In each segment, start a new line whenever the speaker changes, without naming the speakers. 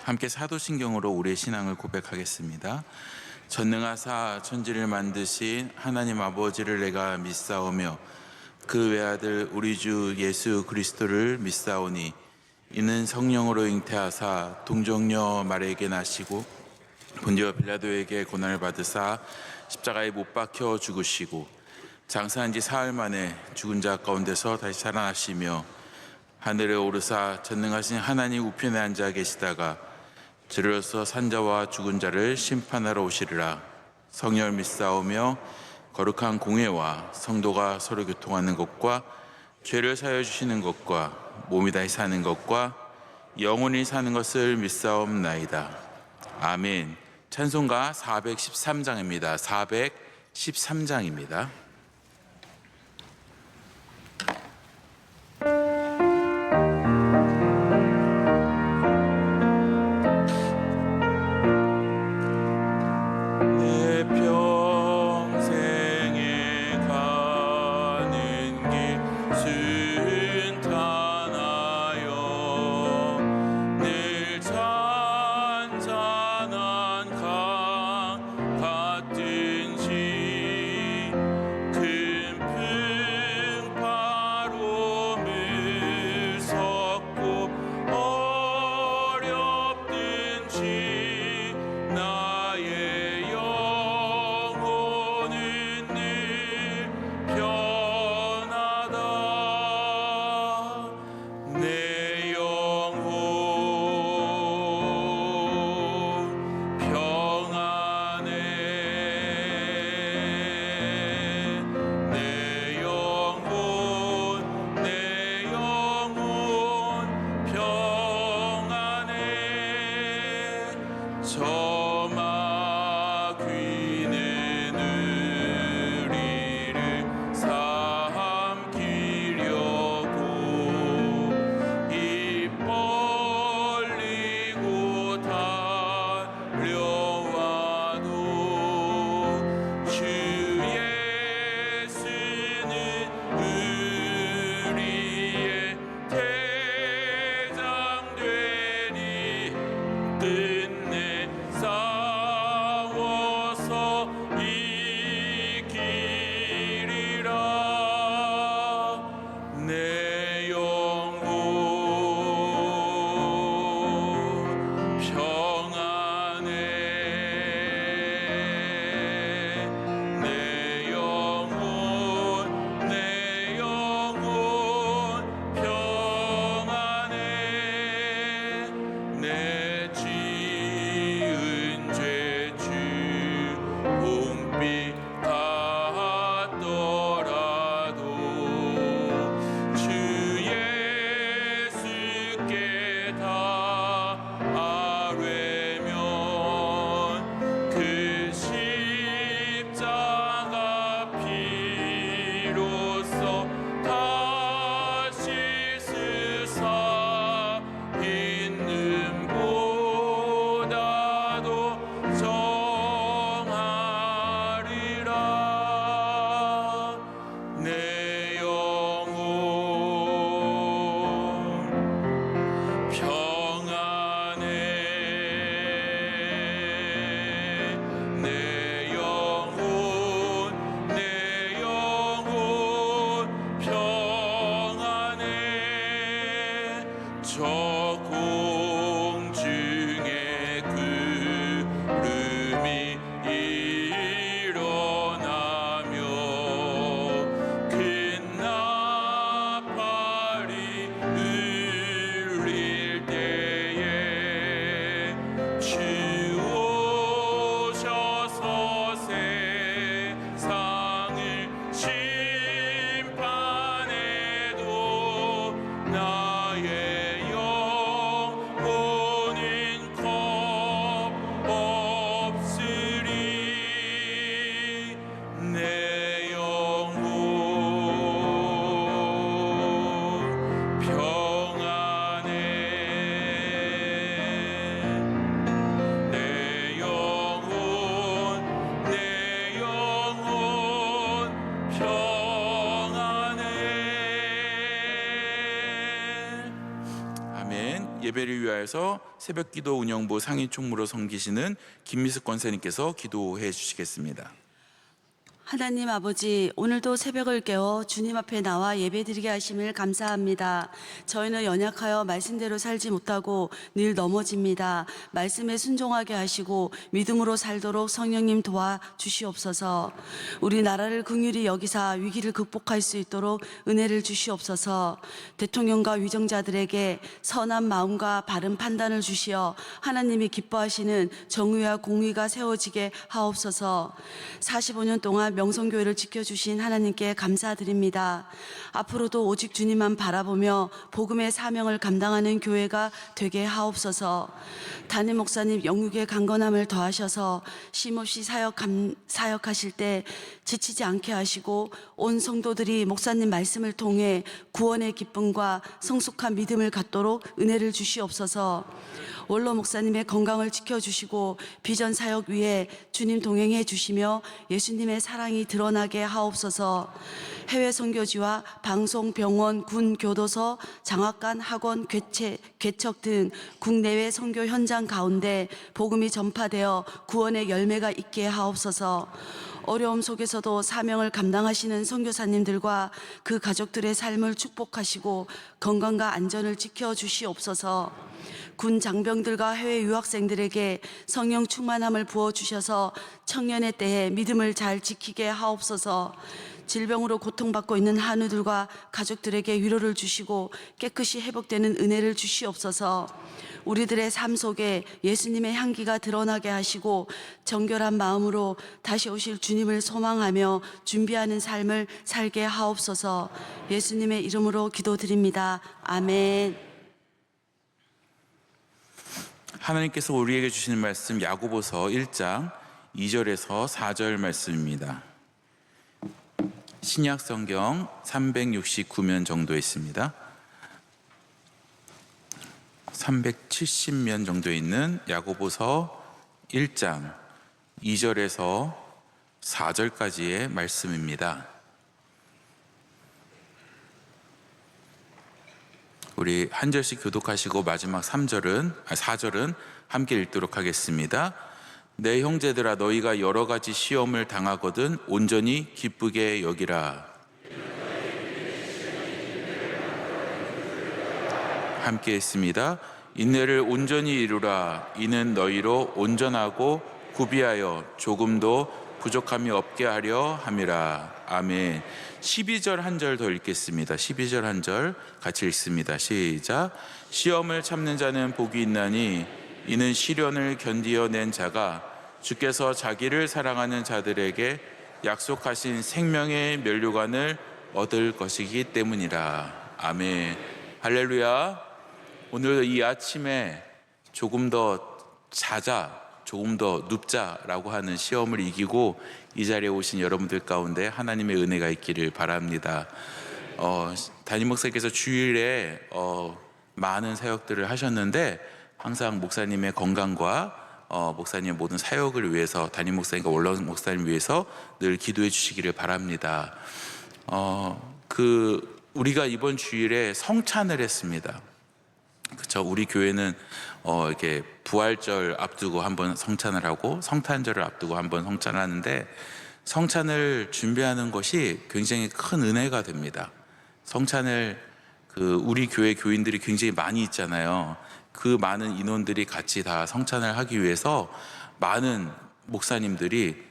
함께 사도신경으로 우리의 신앙을 고백하겠습니다. 전능하사 천지를 만드신 하나님 아버지를 내가 믿사오며 그 외아들 우리 주 예수 그리스도를 믿사오니 이는 성령으로 잉태하사 동정녀 마리아에게 나시고 본디오 빌라도에게 고난을 받으사 십자가에 못 박혀 죽으시고 장사한 지 사흘 만에 죽은 자 가운데서 다시 살아나시며 하늘에 오르사 전능하신 하나님 우편에 앉아 계시다가 들어서 산자와 죽은 자를 심판하러 오시리라. 성령을 믿사오며 거룩한 공회와 성도가 서로 교통하는 것과 죄를 사하여 주시는 것과 몸이 다시 사는 것과 영원히 사는 것을 믿사옵나이다. 아멘. 찬송가 413장입니다. 413장입니다.
평안에
예배를 위하여서 새벽기도 운영부 상임 총무로 섬기시는 김미숙 권사님께서 기도해 주시겠습니다.
하나님 아버지, 오늘도 새벽을 깨워 주님 앞에 나와 예배드리게 하심을 감사합니다. 저희는 연약하여 말씀대로 살지 못하고 늘 넘어집니다. 말씀에 순종하게 하시고 믿음으로 살도록 성령님 도와주시옵소서. 우리나라를 긍휼히 여기사 위기를 극복할 수 있도록 은혜를 주시옵소서. 대통령과 위정자들에게 선한 마음과 바른 판단을 주시어 하나님이 기뻐하시는 정의와 공의가 세워지게 하옵소서. 45년 동안 명성교회를 지켜주신 하나님께 감사드립니다. 앞으로도 오직 주님만 바라보며 복음의 사명을 감당하는 교회가 되게 하옵소서. 담임 목사님 영육의 강건함을 더하셔서 쉼없이 사역하실 때 지치지 않게 하시고 온 성도들이 목사님 말씀을 통해 구원의 기쁨과 성숙한 믿음을 갖도록 은혜를 주시옵소서. 원로 목사님의 건강을 지켜주시고 비전 사역 위에 주님 동행해 주시며 예수님의 사랑이 드러나게 하옵소서. 해외 선교지와 방송, 병원, 군, 교도소, 장학관, 학원, 개척 등 국내외 선교 현장 가운데 복음이 전파되어 구원의 열매가 있게 하옵소서. 어려움 속에서도 사명을 감당하시는 선교사님들과 그 가족들의 삶을 축복하시고 건강과 안전을 지켜주시옵소서. 군 장병들과 해외 유학생들에게 성령 충만함을 부어주셔서 청년의 때에 믿음을 잘 지키게 하옵소서. 질병으로 고통받고 있는 한우들과 가족들에게 위로를 주시고 깨끗이 회복되는 은혜를 주시옵소서. 우리들의 삶 속에 예수님의 향기가 드러나게 하시고 정결한 마음으로 다시 오실 주님을 소망하며 준비하는 삶을 살게 하옵소서. 예수님의 이름으로 기도드립니다. 아멘.
하나님께서 우리에게 주시는 말씀 야고보서 1장 2절에서 4절 말씀입니다. 신약 성경 369면 정도 있습니다. 370면 정도 있는 야고보서 1장 2절에서 4절까지의 말씀입니다. 우리 한 절씩 교독하시고 마지막 4절은 함께 읽도록 하겠습니다. 내 형제들아, 너희가 여러 가지 시험을 당하거든 온전히 기쁘게 여기라. 함께 했습니다. 인내를 온전히 이루라. 이는 너희로 온전하고 구비하여 조금도 부족함이 없게 하려 함이라. 아멘. 12절 한 절 더 읽겠습니다. 12절 한 절 같이 읽습니다. 시작. 시험을 참는 자는 복이 있나니 이는 시련을 견디어낸 자가 주께서 자기를 사랑하는 자들에게 약속하신 생명의 면류관을 얻을 것이기 때문이라. 아멘. 할렐루야. 오늘 이 아침에 조금 더 자자, 조금 더 눕자라고 하는 시험을 이기고 이 자리에 오신 여러분들 가운데 하나님의 은혜가 있기를 바랍니다. 담임 목사님께서 주일에 많은 사역들을 하셨는데 항상 목사님의 건강과 목사님의 모든 사역을 위해서 담임 목사님과 원로 목사님 위해서 늘 기도해 주시기를 바랍니다. 우리가 이번 주일에 성찬을 했습니다. 그렇죠. 우리 교회는 이렇게 부활절 앞두고 한번 성찬을 하고 성탄절을 앞두고 한번 성찬을 하는데 성찬을 준비하는 것이 굉장히 큰 은혜가 됩니다. 성찬을 우리 교회 교인들이 굉장히 많이 있잖아요. 그 많은 인원들이 같이 다 성찬을 하기 위해서 많은 목사님들이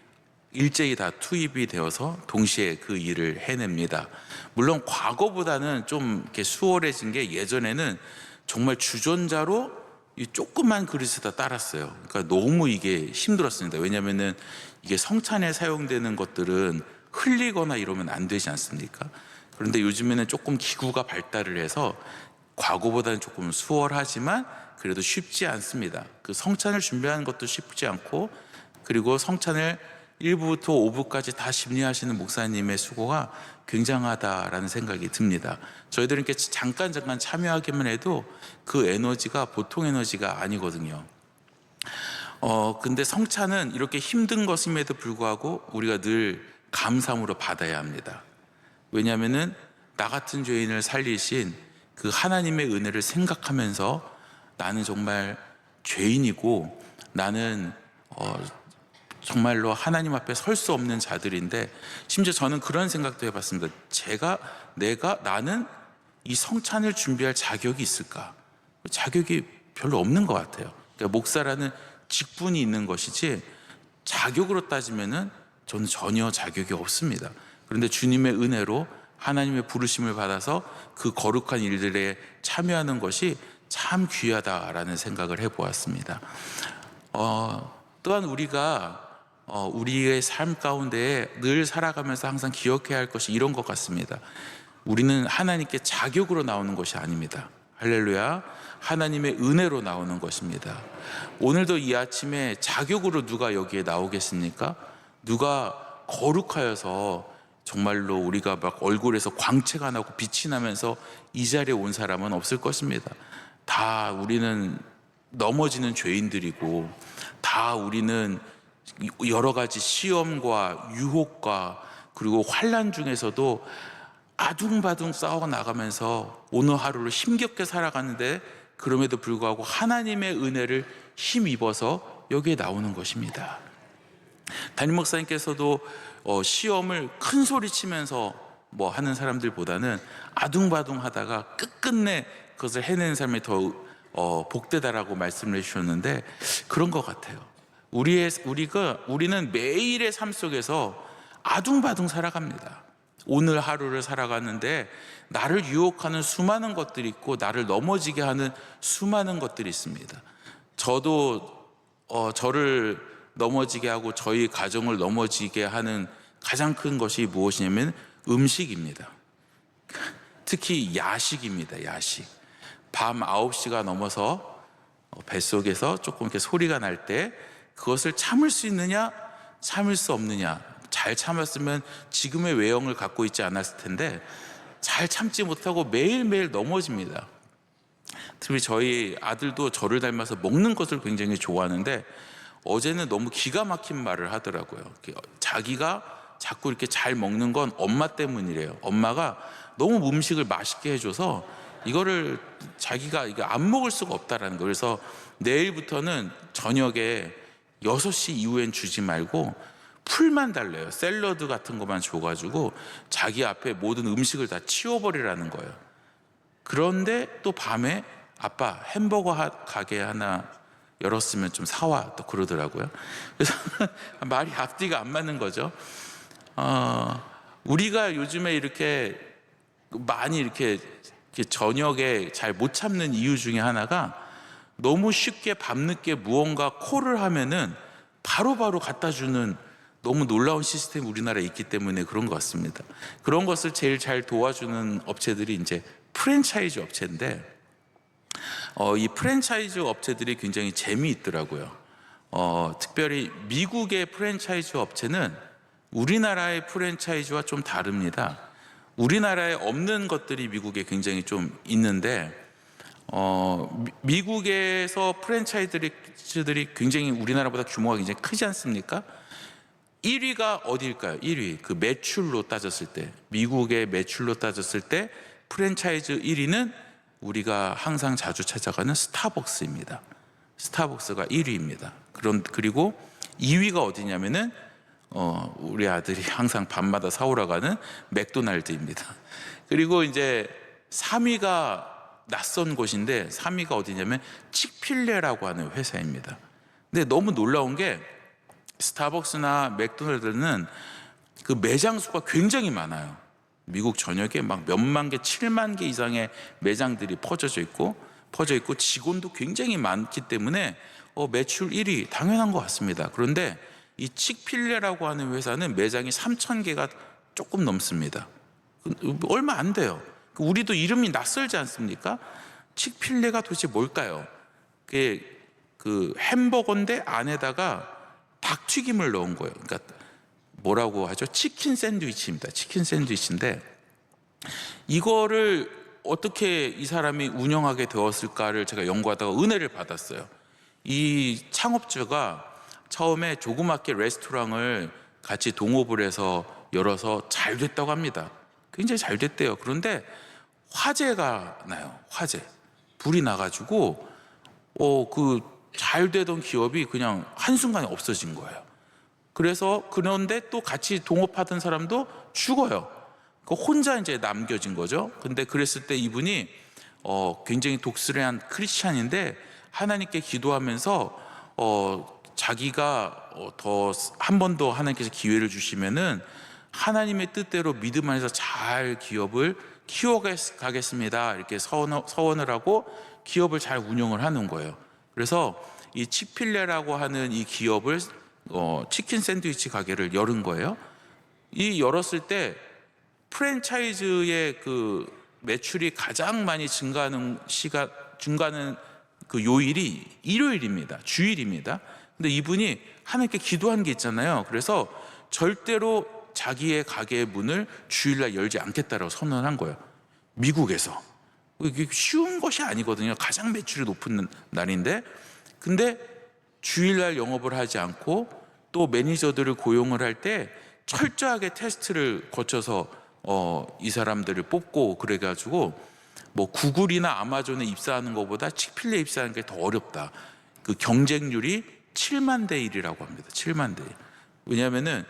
일제히 다 투입이 되어서 동시에 그 일을 해냅니다. 물론 과거보다는 좀 이렇게 수월해진 게 예전에는 정말 주전자로 이 조그만 그릇에다 따랐어요. 그러니까 너무 이게 힘들었습니다. 왜냐하면은 이게 성찬에 사용되는 것들은 흘리거나 이러면 안 되지 않습니까? 그런데 요즘에는 조금 기구가 발달을 해서 과거보다는 조금 수월하지만 그래도 쉽지 않습니다. 그 성찬을 준비하는 것도 쉽지 않고, 그리고 성찬을 1부부터 5부까지 다 심리하시는 목사님의 수고가 굉장하다라는 생각이 듭니다. 저희들은 이렇게 잠깐 참여하기만 해도 그 에너지가 보통 에너지가 아니거든요. 근데 성찬은 이렇게 힘든 것임에도 불구하고 우리가 늘 감사함으로 받아야 합니다. 왜냐하면은 나 같은 죄인을 살리신 그 하나님의 은혜를 생각하면서 나는 정말 죄인이고 나는 정말로 하나님 앞에 설 수 없는 자들인데, 심지어 저는 그런 생각도 해봤습니다. 나는 이 성찬을 준비할 자격이 있을까? 자격이 별로 없는 것 같아요. 그러니까 목사라는 직분이 있는 것이지 자격으로 따지면은 저는 전혀 자격이 없습니다. 그런데 주님의 은혜로 하나님의 부르심을 받아서 그 거룩한 일들에 참여하는 것이 참 귀하다라는 생각을 해보았습니다. 또한 우리가 우리의 삶 가운데 늘 살아가면서 항상 기억해야 할 것이 이런 것 같습니다. 우리는 하나님께 자격으로 나오는 것이 아닙니다. 할렐루야. 하나님의 은혜로 나오는 것입니다. 오늘도 이 아침에 자격으로 누가 여기에 나오겠습니까? 누가 거룩하여서 정말로 우리가 막 얼굴에서 광채가 나고 빛이 나면서 이 자리에 온 사람은 없을 것입니다. 다 우리는 넘어지는 죄인들이고, 다 우리는 여러 가지 시험과 유혹과 그리고 환난 중에서도 아둥바둥 싸워 나가면서 오늘 하루를 힘겹게 살아가는데, 그럼에도 불구하고 하나님의 은혜를 힘입어서 여기에 나오는 것입니다. 담임 목사님께서도 시험을 큰 소리 치면서 뭐 하는 사람들보다는 아둥바둥 하다가 끝끝내 그것을 해내는 사람이 더 복되다라고 말씀을 해주셨는데, 그런 것 같아요. 우리는 매일의 삶 속에서 아둥바둥 살아갑니다. 오늘 하루를 살아가는데 나를 유혹하는 수많은 것들이 있고, 나를 넘어지게 하는 수많은 것들이 있습니다. 저도 저를 넘어지게 하고 저희 가정을 넘어지게 하는 가장 큰 것이 무엇이냐면 음식입니다. 특히 야식입니다. 야식. 밤 9시가 넘어서 뱃속에서 조금 이렇게 소리가 날 때 그것을 참을 수 있느냐, 참을 수 없느냐. 잘 참았으면 지금의 외형을 갖고 있지 않았을 텐데 잘 참지 못하고 매일매일 넘어집니다. 특히 저희 아들도 저를 닮아서 먹는 것을 굉장히 좋아하는데, 어제는 너무 기가 막힌 말을 하더라고요. 자기가 자꾸 이렇게 잘 먹는 건 엄마 때문이래요. 엄마가 너무 음식을 맛있게 해줘서 이거를 자기가 안 먹을 수가 없다라는 거예요. 그래서 내일부터는 저녁에 6시 이후엔 주지 말고 풀만 달래요. 샐러드 같은 것만 줘가지고 자기 앞에 모든 음식을 다 치워버리라는 거예요. 그런데 또 밤에 아빠 햄버거 가게 하나 열었으면 좀 사와, 또 그러더라고요. 그래서 말이 앞뒤가 안 맞는 거죠. 우리가 요즘에 이렇게 많이 이렇게 저녁에 잘 못 참는 이유 중에 하나가, 너무 쉽게 밤늦게 무언가 콜을 하면은 바로바로 갖다 주는 너무 놀라운 시스템이 우리나라에 있기 때문에 그런 것 같습니다. 그런 것을 제일 잘 도와주는 업체들이 이제 프랜차이즈 업체인데, 이 프랜차이즈 업체들이 굉장히 재미있더라고요. 특별히 미국의 프랜차이즈 업체는 우리나라의 프랜차이즈와 좀 다릅니다. 우리나라에 없는 것들이 미국에 굉장히 좀 있는데, 미국에서 프랜차이즈들이 굉장히 우리나라보다 규모가 굉장히 크지 않습니까? 1위가 어디일까요? 1위, 그 매출로 따졌을 때, 미국의 매출로 따졌을 때 프랜차이즈 1위는 우리가 항상 자주 찾아가는 스타벅스입니다. 스타벅스가 1위입니다. 그리고 2위가 어디냐면은 우리 아들이 항상 밤마다 사오러 가는 맥도날드입니다. 그리고 이제 3위가 낯선 곳인데, 3위가 어디냐면 칙필레라고 하는 회사입니다. 근데 너무 놀라운 게, 스타벅스나 맥도날드는 그 매장 수가 굉장히 많아요. 미국 전역에 막 몇만 개, 7만 개 이상의 매장들이 퍼져 있고 직원도 굉장히 많기 때문에 매출 1위 당연한 것 같습니다. 그런데 이 칙필레라고 하는 회사는 매장이 3,000개가 조금 넘습니다. 얼마 안 돼요. 우리도 이름이 낯설지 않습니까? 칙필레가 도대체 뭘까요? 그 햄버거인데 안에다가 닭튀김을 넣은 거예요. 그러니까 뭐라고 하죠? 치킨 샌드위치입니다. 치킨 샌드위치인데, 이거를 어떻게 이 사람이 운영하게 되었을까를 제가 연구하다가 은혜를 받았어요. 이 창업주가 처음에 조그맣게 레스토랑을 같이 동업을 해서 열어서 잘 됐다고 합니다. 굉장히 잘 됐대요. 그런데 화재가 나요. 화재. 불이 나가지고 그 잘 되던 기업이 그냥 한순간에 없어진 거예요. 그래서 그런데 또 같이 동업하던 사람도 죽어요. 혼자 이제 남겨진 거죠. 근데 그랬을 때 이분이 굉장히 독실한 크리스찬인데 하나님께 기도하면서 자기가 더 한 번 더 하나님께서 기회를 주시면은 하나님의 뜻대로 믿음 안에서 잘 기업을 키워가겠습니다. 이렇게 서원을 하고 기업을 잘 운영을 하는 거예요. 그래서 이 치필레라고 하는 이 기업을 치킨 샌드위치 가게를 열은 거예요. 이 열었을 때 프랜차이즈의 그 매출이 가장 많이 증가하는 그 요일이 일요일입니다. 주일입니다. 근데 이분이 하나님께 기도한 게 있잖아요. 그래서 절대로 자기의 가게의 문을 주일날 열지 않겠다라고 선언한 거예요. 미국에서. 이게 쉬운 것이 아니거든요. 가장 매출이 높은 날인데, 근데 주일날 영업을 하지 않고 또 매니저들을 고용을 할 때 철저하게 테스트를 거쳐서 이 사람들을 뽑고, 그래가지고 뭐 구글이나 아마존에 입사하는 것보다 치필레 입사하는 게 더 어렵다. 그 경쟁률이 7만 대 1이라고 합니다. 7만 대 1. 왜냐하면은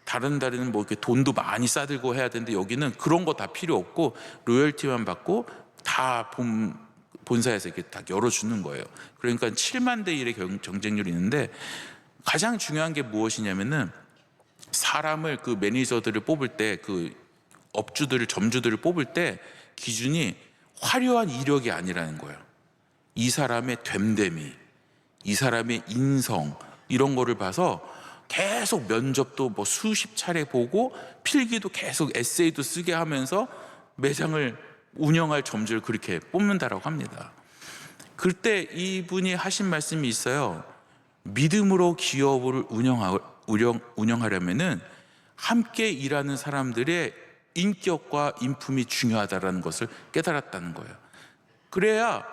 다른 데는 뭐 이렇게 돈도 많이 싸들고 해야 되는데 여기는 그런 거 다 필요 없고 로열티만 받고 다 본사에서 이렇게 다 열어주는 거예요. 그러니까 7만 대 1의 경쟁률이 있는데, 가장 중요한 게 무엇이냐면은 사람을, 그 매니저들을 뽑을 때, 그 업주들을, 점주들을 뽑을 때 기준이 화려한 이력이 아니라는 거예요. 이 사람의 됨됨이, 이 사람의 인성, 이런 거를 봐서 계속 면접도 뭐 수십 차례 보고 필기도 계속 에세이도 쓰게 하면서 매장을 운영할 점주를 그렇게 뽑는다라고 합니다. 그때 이분이 하신 말씀이 있어요. 믿음으로 기업을 운영하려면은 함께 일하는 사람들의 인격과 인품이 중요하다라는 것을 깨달았다는 거예요. 그래야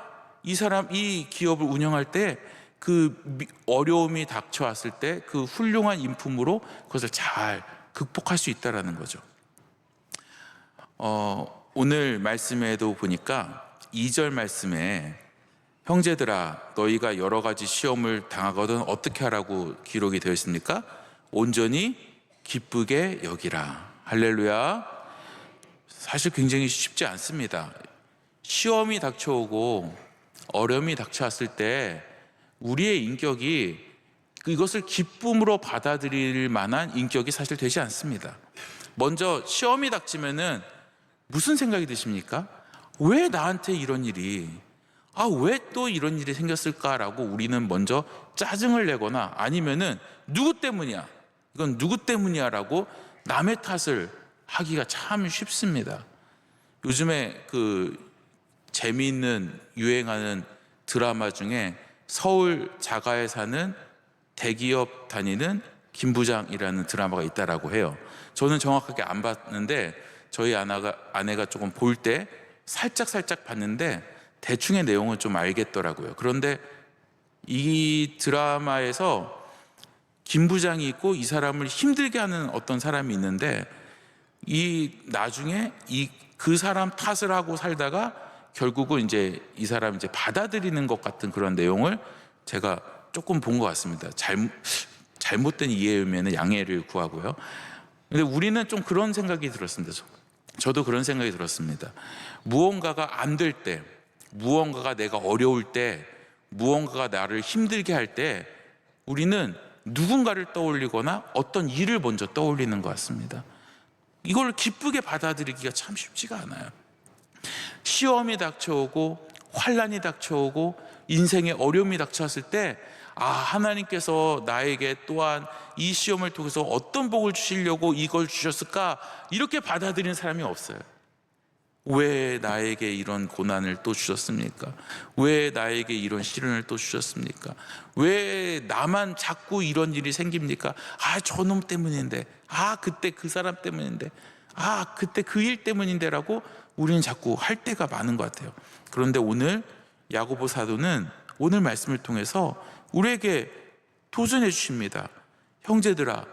이 기업을 운영할 때 그 어려움이 닥쳐왔을 때 그 훌륭한 인품으로 그것을 잘 극복할 수 있다라는 거죠. 오늘 말씀에도 보니까 2절 말씀에 형제들아 너희가 여러 가지 시험을 당하거든 어떻게 하라고 기록이 되어 있습니까? 온전히 기쁘게 여기라. 할렐루야. 사실 굉장히 쉽지 않습니다. 시험이 닥쳐오고 어려움이 닥쳐왔을 때 우리의 인격이 이것을 기쁨으로 받아들일 만한 인격이 사실 되지 않습니다. 먼저 시험이 닥치면은 무슨 생각이 드십니까? 왜 나한테 이런 일이, 왜 또 이런 일이 생겼을까라고 우리는 먼저 짜증을 내거나 아니면은 누구 때문이야? 이건 누구 때문이야? 라고 남의 탓을 하기가 참 쉽습니다. 요즘에 그 재미있는 유행하는 드라마 중에 서울 자가에 사는 대기업 다니는 김 부장이라는 드라마가 있다라고 해요. 저는 정확하게 안 봤는데 저희 아내가 조금 볼 때 살짝 봤는데 대충의 내용은 좀 알겠더라고요. 그런데 이 드라마에서 김 부장이 있고 이 사람을 힘들게 하는 어떤 사람이 있는데 나중에 그 사람 탓을 하고 살다가 결국은 이제 이 사람 이제 받아들이는 것 같은 그런 내용을 제가 조금 본 것 같습니다. 잘못된 이해면 양해를 구하고요. 근데 우리는 좀 그런 생각이 들었습니다. 저도 그런 생각이 들었습니다. 무언가가 안 될 때, 무언가가 내가 어려울 때, 무언가가 나를 힘들게 할 때 우리는 누군가를 떠올리거나 어떤 일을 먼저 떠올리는 것 같습니다. 이걸 기쁘게 받아들이기가 참 쉽지가 않아요. 시험이 닥쳐오고 환난이 닥쳐오고 인생의 어려움이 닥쳐왔을 때 하나님께서 나에게 또한 이 시험을 통해서 어떤 복을 주시려고 이걸 주셨을까? 이렇게 받아들이는 사람이 없어요. 왜 나에게 이런 고난을 또 주셨습니까? 왜 나에게 이런 시련을 또 주셨습니까? 왜 나만 자꾸 이런 일이 생깁니까? 저놈 때문인데, 그때 그 사람 때문인데, 그때 그 일 때문인데라고 우리는 자꾸 할 때가 많은 것 같아요. 그런데 오늘 야고보 사도는 오늘 말씀을 통해서 우리에게 도전해 주십니다. 형제들아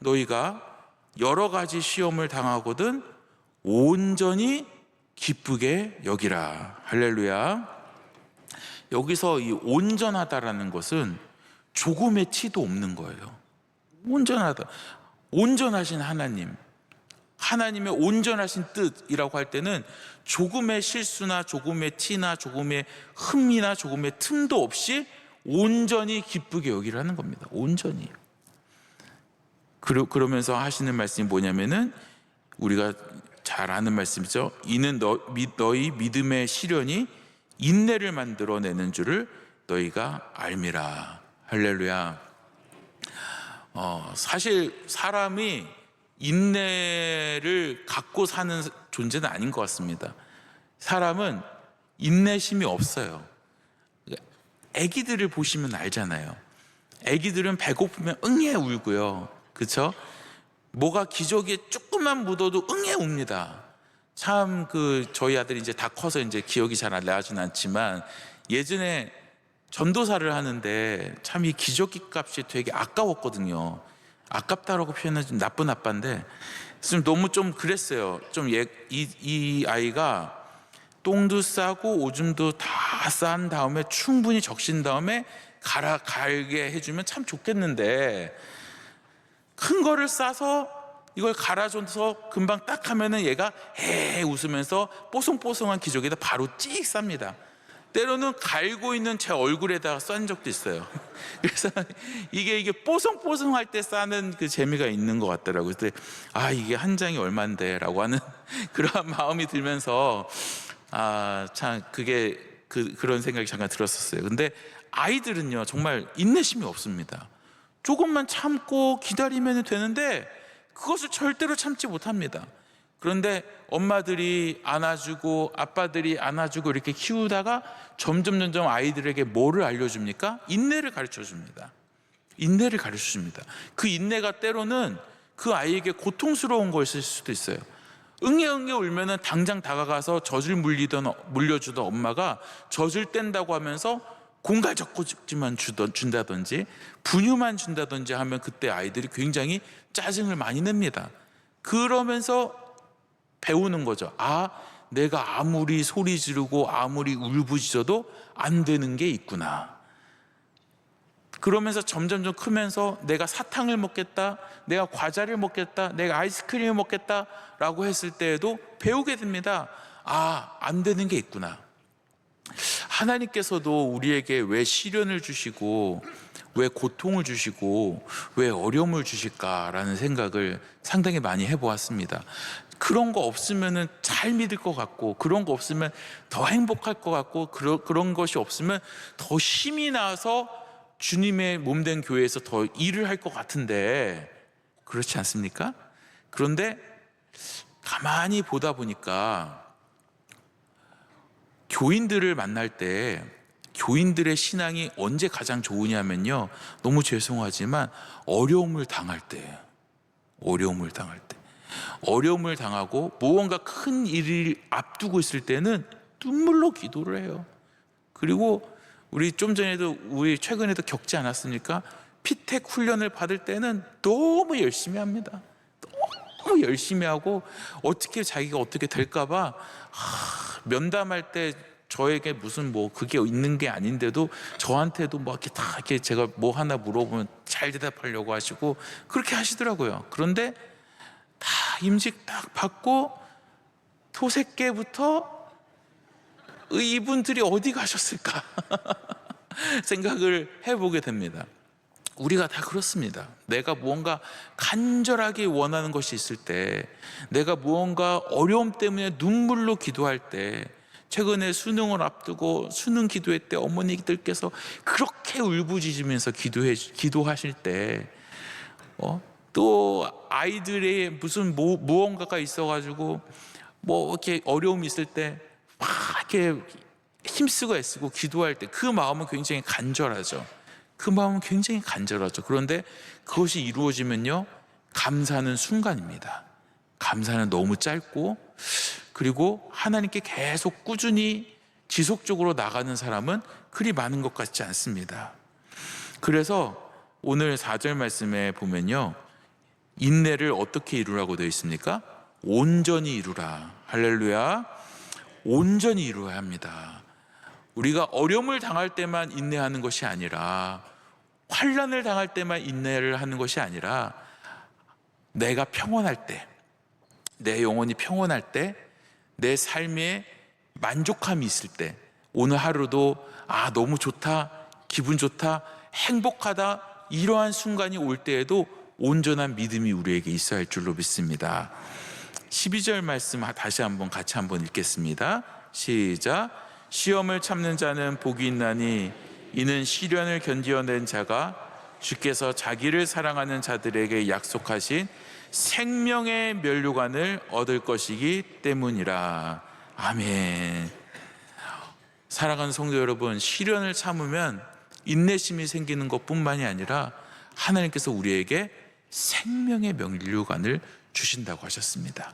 너희가 여러 가지 시험을 당하거든 온전히 기쁘게 여기라. 할렐루야. 여기서 이 온전하다라는 것은 조금의 티도 없는 거예요. 온전하다, 온전하신 하나님, 하나님의 온전하신 뜻이라고 할 때는 조금의 실수나 조금의 티나 조금의 흠이나 조금의 틈도 없이 온전히 기쁘게 여기라는 겁니다. 온전히. 그러면서 하시는 말씀이 뭐냐면은 우리가 잘 아는 말씀이죠. 이는 너희 믿음의 시련이 인내를 만들어내는 줄을 너희가 알미라. 할렐루야. 사실 사람이 인내를 갖고 사는 존재는 아닌 것 같습니다. 사람은 인내심이 없어요. 아기들을 보시면 알잖아요. 아기들은 배고프면 응애 울고요. 그렇죠? 뭐가 기저귀에 조금만 묻어도 응애 웁니다. 참 저희 아들이 이제 다 커서 이제 기억이 잘 나진 않지만 예전에 전도사를 하는데 참 이 기저귀 값이 되게 아까웠거든요. 아깝다라고 표현은 좀 나쁜 아빠인데 좀 너무 좀 그랬어요. 좀 이 아이가 똥도 싸고 오줌도 다 싼 다음에 충분히 적신 다음에 갈게 해주면 참 좋겠는데 큰 거를 싸서 이걸 갈아줘서 금방 딱 하면은 얘가 헤 웃으면서 뽀송뽀송한 기저귀에다 바로 찍 쌉니다. 때로는 갈고 있는 제 얼굴에다가 싼 적도 있어요. 그래서 이게 뽀송뽀송할 때 싸는 그 재미가 있는 것 같더라고요. 그때 이게 한 장이 얼만데 라고 하는 그런 마음이 들면서 참 그런 생각이 잠깐 들었었어요. 근데 아이들은요 정말 인내심이 없습니다. 조금만 참고 기다리면 되는데 그것을 절대로 참지 못합니다. 그런데 엄마들이 안아주고 아빠들이 안아주고 이렇게 키우다가 점점 아이들에게 뭐를 알려줍니까? 인내를 가르쳐줍니다. 인내를 가르쳐줍니다. 그 인내가 때로는 그 아이에게 고통스러운 것일 수도 있어요. 응애 울면은 당장 다가가서 젖을 물려주던 엄마가 젖을 뗀다고 하면서 공갈젓고집만 준다든지 분유만 준다든지 하면 그때 아이들이 굉장히 짜증을 많이 냅니다. 그러면서 배우는 거죠. 내가 아무리 소리 지르고 아무리 울부짖어도 안 되는 게 있구나. 그러면서 점점 크면서 내가 사탕을 먹겠다, 내가 과자를 먹겠다, 내가 아이스크림을 먹겠다 라고 했을 때에도 배우게 됩니다. 안 되는 게 있구나. 하나님께서도 우리에게 왜 시련을 주시고 왜 고통을 주시고 왜 어려움을 주실까라는 생각을 상당히 많이 해보았습니다. 그런 거 없으면 잘 믿을 것 같고 그런 거 없으면 더 행복할 것 같고 그런 것이 없으면 더 힘이 나서 주님의 몸된 교회에서 더 일을 할 것 같은데 그렇지 않습니까? 그런데 가만히 보다 보니까 교인들을 만날 때 교인들의 신앙이 언제 가장 좋으냐면요, 너무 죄송하지만 어려움을 당할 때, 어려움을 당하고 무언가 큰 일을 앞두고 있을 때는 눈물로 기도를 해요. 그리고 우리 좀 전에도 우리 최근에도 겪지 않았습니까? 피택 훈련을 받을 때는 너무 열심히 합니다. 너무 열심히 하고 자기가 어떻게 될까봐 면담할 때 저에게 무슨 그게 있는 게 아닌데도 저한테도 이렇게 제가 뭐 하나 물어보면 잘 대답하려고 하시고 그렇게 하시더라고요. 그런데 다 임직 딱 받고 토색계부터 이분들이 어디 가셨을까 생각을 해보게 됩니다. 우리가 다 그렇습니다. 내가 무언가 간절하게 원하는 것이 있을 때, 내가 무언가 어려움 때문에 눈물로 기도할 때, 최근에 수능을 앞두고 수능 기도회 때 어머니들께서 그렇게 울부짖으면서 기도하실 때, 또 아이들의 무슨 무언가가 있어가지고 이렇게 어려움이 있을 때 막 이렇게 힘쓰고 애쓰고 기도할 때 그 마음은 굉장히 간절하죠. 그런데 그것이 이루어지면요, 감사는 순간입니다. 감사는 너무 짧고, 그리고 하나님께 계속 꾸준히 지속적으로 나가는 사람은 그리 많은 것 같지 않습니다. 그래서 오늘 4절 말씀에 보면요, 인내를 어떻게 이루라고 되어 있습니까? 온전히 이루라. 할렐루야. 온전히 이루어야 합니다. 우리가 어려움을 당할 때만 인내하는 것이 아니라, 환난을 당할 때만 인내를 하는 것이 아니라, 내가 평온할 때, 내 영혼이 평온할 때, 내 삶에 만족함이 있을 때, 오늘 하루도 너무 좋다, 기분 좋다, 행복하다, 이러한 순간이 올 때에도 온전한 믿음이 우리에게 있어야 할 줄로 믿습니다. 12절 말씀 다시 한번 같이 한번 읽겠습니다. 시작. 시험을 참는 자는 복이 있나니 이는 시련을 견디어낸 자가 주께서 자기를 사랑하는 자들에게 약속하신 생명의 면류관을 얻을 것이기 때문이라. 아멘. 사랑하는 성도 여러분, 시련을 참으면 인내심이 생기는 것뿐만이 아니라 하나님께서 우리에게 생명의 면류관을 주신다고 하셨습니다.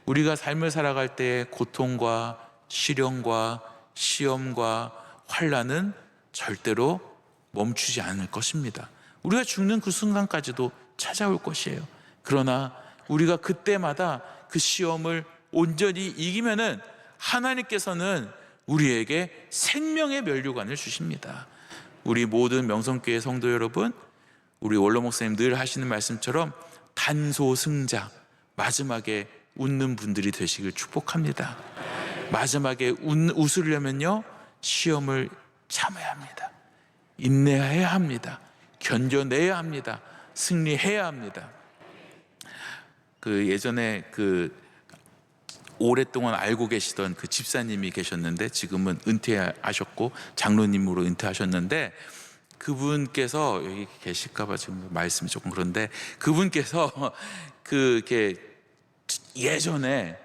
우리가 삶을 살아갈 때 고통과 시련과 시험과 환난은 절대로 멈추지 않을 것입니다. 우리가 죽는 그 순간까지도 찾아올 것이에요. 그러나 우리가 그때마다 그 시험을 온전히 이기면은 하나님께서는 우리에게 생명의 면류관을 주십니다. 우리 모든 명성교회 성도 여러분, 우리 원로 목사님 늘 하시는 말씀처럼 단소승자, 마지막에 웃는 분들이 되시길 축복합니다. 마지막에 웃으려면요, 시험을 참아야 합니다. 인내해야 합니다. 견뎌내야 합니다. 승리해야 합니다. 예전에 오랫동안 알고 계시던 그 집사님이 계셨는데, 지금은 은퇴하셨고 장로님으로 은퇴하셨는데, 그분께서 여기 계실까봐 지금 말씀이 조금 그런데, 그분께서 이렇게 예전에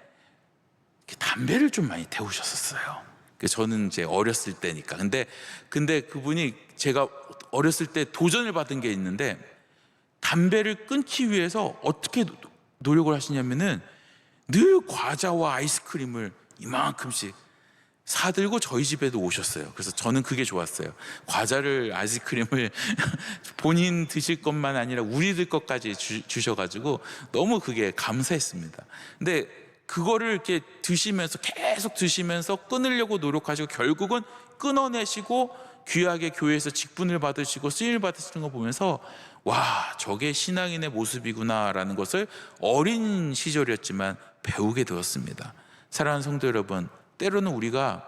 담배를 좀 많이 태우셨었어요. 저는 이제 어렸을 때니까. 근데 그분이, 제가 어렸을 때 도전을 받은 게 있는데, 담배를 끊기 위해서 어떻게 노력을 하시냐면은 늘 과자와 아이스크림을 이만큼씩 사들고 저희 집에도 오셨어요. 그래서 저는 그게 좋았어요. 과자를, 아이스크림을 본인 드실 것만 아니라 우리들 것까지 주셔가지고 너무 그게 감사했습니다. 근데 그거를 이렇게 드시면서, 계속 드시면서 끊으려고 노력하시고 결국은 끊어내시고 귀하게 교회에서 직분을 받으시고 쓰임을 받으시는 거 보면서, 와, 저게 신앙인의 모습이구나라는 것을 어린 시절이었지만 배우게 되었습니다. 사랑하는 성도 여러분, 때로는 우리가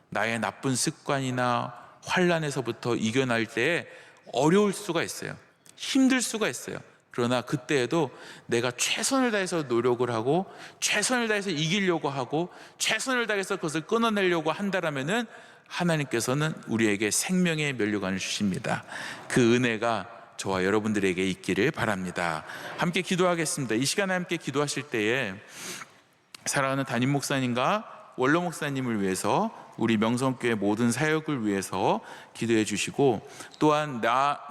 나의 나쁜 습관이나 환난에서부터 이겨낼 때에 어려울 수가 있어요. 힘들 수가 있어요. 그러나 그때에도 내가 최선을 다해서 노력을 하고 최선을 다해서 이기려고 하고 최선을 다해서 그것을 끊어내려고 한다라면은 하나님께서는 우리에게 생명의 면류관을 주십니다. 그 은혜가 저와 여러분들에게 있기를 바랍니다. 함께 기도하겠습니다. 이 시간에 함께 기도하실 때에 사랑하는 담임 목사님과 원로 목사님을 위해서, 우리 명성교회 모든 사역을 위해서 기도해 주시고, 또한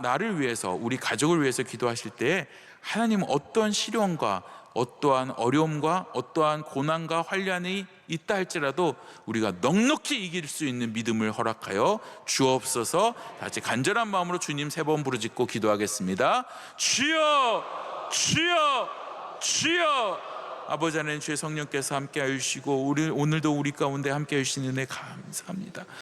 나를 위해서, 우리 가족을 위해서 기도하실 때에 하나님은 어떠한 시련과 어떠한 어려움과 어떠한 고난과 환난이 있다 할지라도 우리가 넉넉히 이길 수 있는 믿음을 허락하여 주옵소서. 같이 간절한 마음으로 주님 3번 부르짖고 기도하겠습니다. 주여, 주여, 주여. 아버지 하나님, 주의 성령께서 함께 하시고 오늘도 우리 가운데 함께 하시는 은혜 감사합니다.